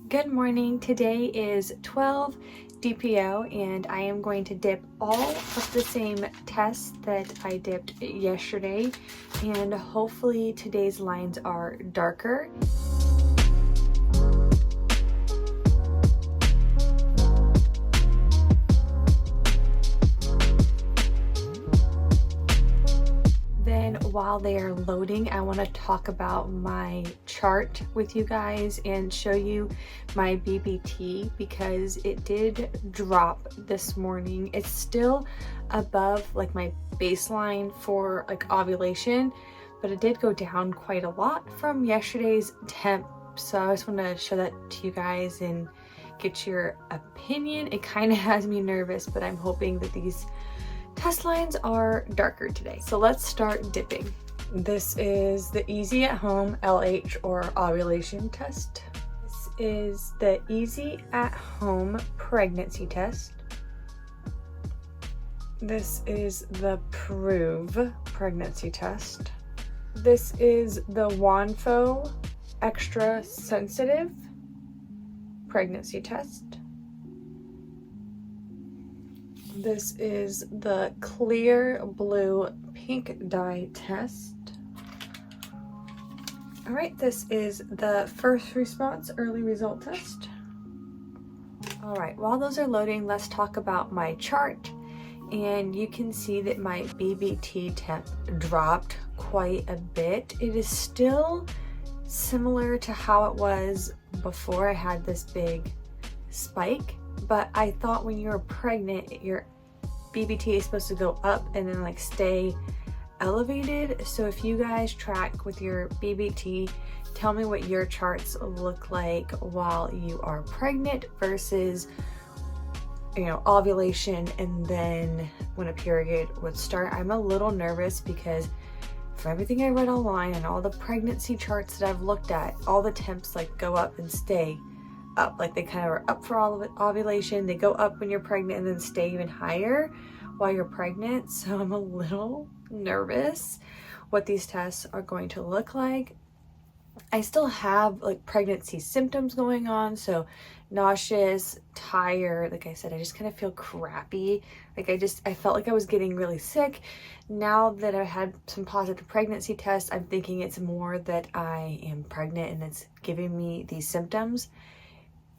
Good morning. Today is 12 DPO and I am going to dip all of the same tests that I dipped yesterday, and hopefully today's lines are darker. While they are loading, I want to talk about my chart with you guys and show you my BBT because it did drop this morning. It's still above like my baseline for like ovulation, but it did go down quite a lot from yesterday's temp. So I just want to show that to you guys and get your opinion. It kind of has me nervous, but I'm hoping that these test lines are darker today. So let's start dipping. This is the Easy at Home LH or ovulation test. This is the Easy at Home pregnancy test. This is the Proov pregnancy test. This is the Wondfo extra sensitive pregnancy test. This is the Clearblue pink dye test. All right, this is the first response early result test. All right, while those are loading, let's talk about my chart. And you can see that my BBT temp dropped quite a bit. It is still similar to how it was before I had this big spike. But I thought when you're pregnant, your BBT is supposed to go up and then like stay elevated. So if you guys track with your BBT, tell me what your charts look like while you are pregnant versus, you know, ovulation and then when a period would start. I'm a little nervous because from everything I read online and all the pregnancy charts that I've looked at, all the temps like go up and stay up, like they kind of are up for all of ovulation, they go up when you're pregnant and then stay even higher while you're pregnant. So I'm a little nervous what these tests are going to look like. I still have like pregnancy symptoms going on, so nauseous, tired, like I said, I just kind of feel crappy. Like I felt like I was getting really sick. Now that I had some positive pregnancy tests, I'm thinking it's more that I am pregnant and it's giving me these symptoms.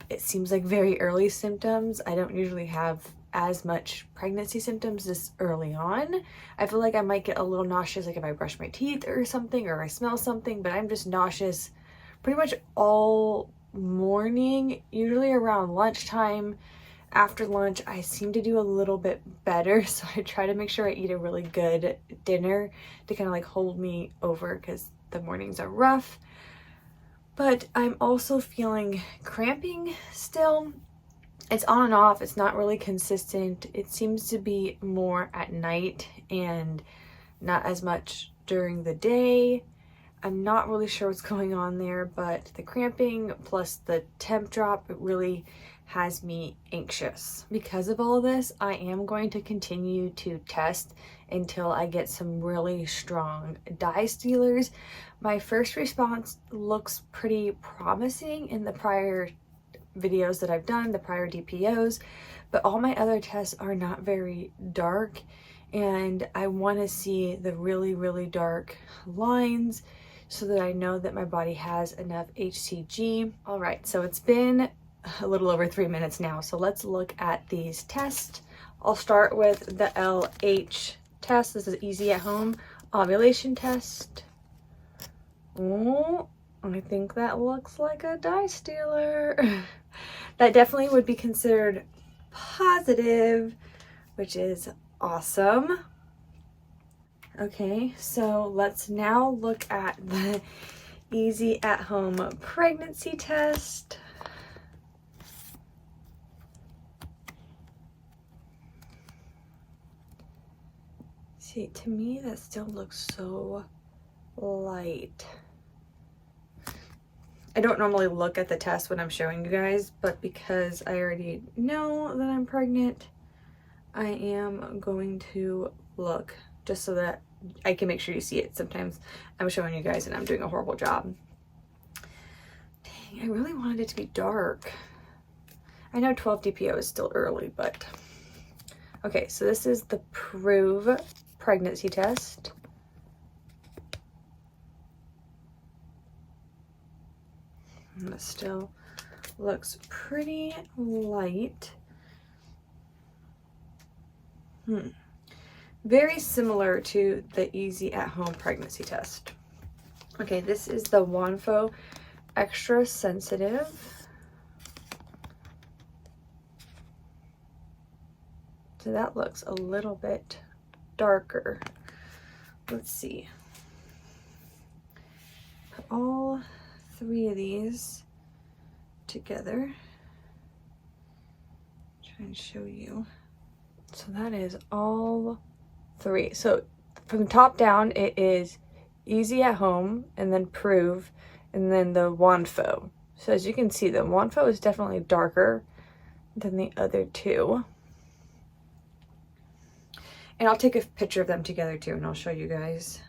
It seems like very early symptoms. I don't usually have as much pregnancy symptoms this early on. I feel like I might get a little nauseous like if I brush my teeth or something, or I smell something, but I'm just nauseous pretty much all morning. Usually around lunchtime, after lunch, I seem to do a little bit better. So I try to make sure I eat a really good dinner to kind of like hold me over because the mornings are rough. But I'm also feeling cramping still. It's on and off. It's not really consistent. It seems to be more at night and not as much during the day. I'm not really sure what's going on there, but the cramping plus the temp drop, it really has me anxious. Because of all of this, I am going to continue to test until I get some really strong dye stealers. My first response looks pretty promising in the prior videos that I've done, the prior DPOs, but all my other tests are not very dark, and I want to see the really, really dark lines so that I know that my body has enough HCG. All right, so it's been a little over 3 minutes now, so let's look at these tests. I'll start with the LH test. This is Easy at Home ovulation test. Oh, I think that looks like a dye stealer. That definitely would be considered positive, which is awesome. Okay, so let's now look at the Easy at Home pregnancy test. See, to me, that still looks so light. I don't normally look at the test when I'm showing you guys, but because I already know that I'm pregnant, I am going to look just so that I can make sure you see it. Sometimes I'm showing you guys and I'm doing a horrible job. I really wanted it to be dark. I know 12 DPO is still early, but okay, so this is the Proov pregnancy test. And it still looks pretty light. Very similar to the Easy at Home pregnancy test. Okay, this is the Wondfo Extra Sensitive. So that looks a little bit darker. Let's see. Put all 3 of these together. Try and show you. So that is all 3. So from top down, it is Easy at Home, and then Proov, and then the Wondfo. So as you can see, the Wondfo is definitely darker than the other 2. And I'll take a picture of them together too, and I'll show you guys.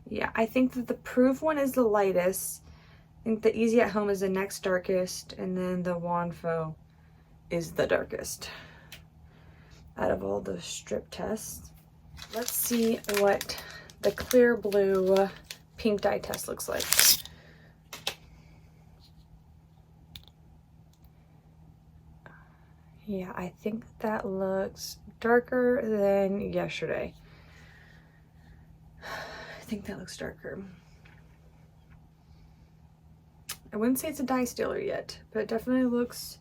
Yeah, I think that the Proov one is the lightest. I think the Easy at Home is the next darkest, and then the Wondfo is the darkest out of all the strip tests. Let's see what the Clearblue pink dye test looks like. Yeah, I think that looks darker than yesterday. I think that looks darker. I wouldn't say it's a dye stealer yet, but it definitely looks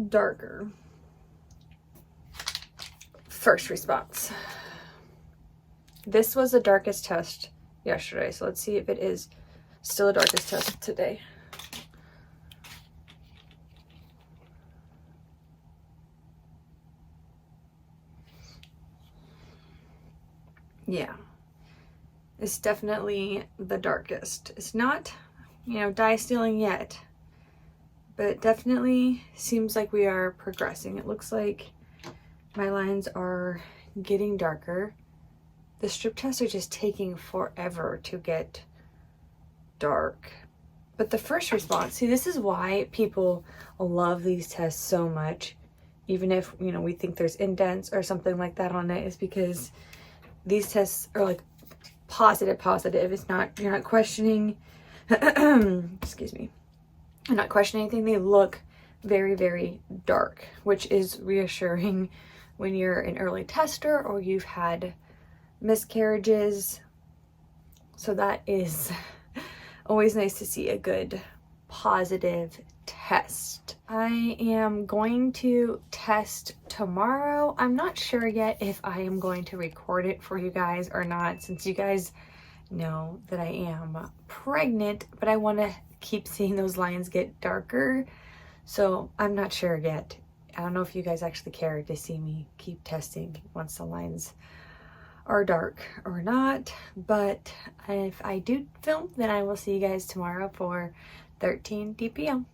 darker. First response. This was the darkest test yesterday, so let's see if it is still the darkest test today. Yeah, it's definitely the darkest. It's not, you know, dye stealing yet, but it definitely seems like we are progressing. It looks like my lines are getting darker. The strip tests are just taking forever to get dark. But the first response, see, this is why people love these tests so much, even if, you know, we think there's indents or something like that on it, is because these tests are like positive. It's not, you're not questioning, excuse me, I'm not questioning anything. They look very, very dark, which is reassuring when you're an early tester or you've had miscarriages. So that is always nice to see a good positive test. I am going to test tomorrow. I'm not sure yet if I am going to record it for you guys or not, since you guys know that I am pregnant, but I want to keep seeing those lines get darker. So I'm not sure yet. I don't know if you guys actually care to see me keep testing once the lines are dark or not, but if I do film, then I will see you guys tomorrow for 13 DPO.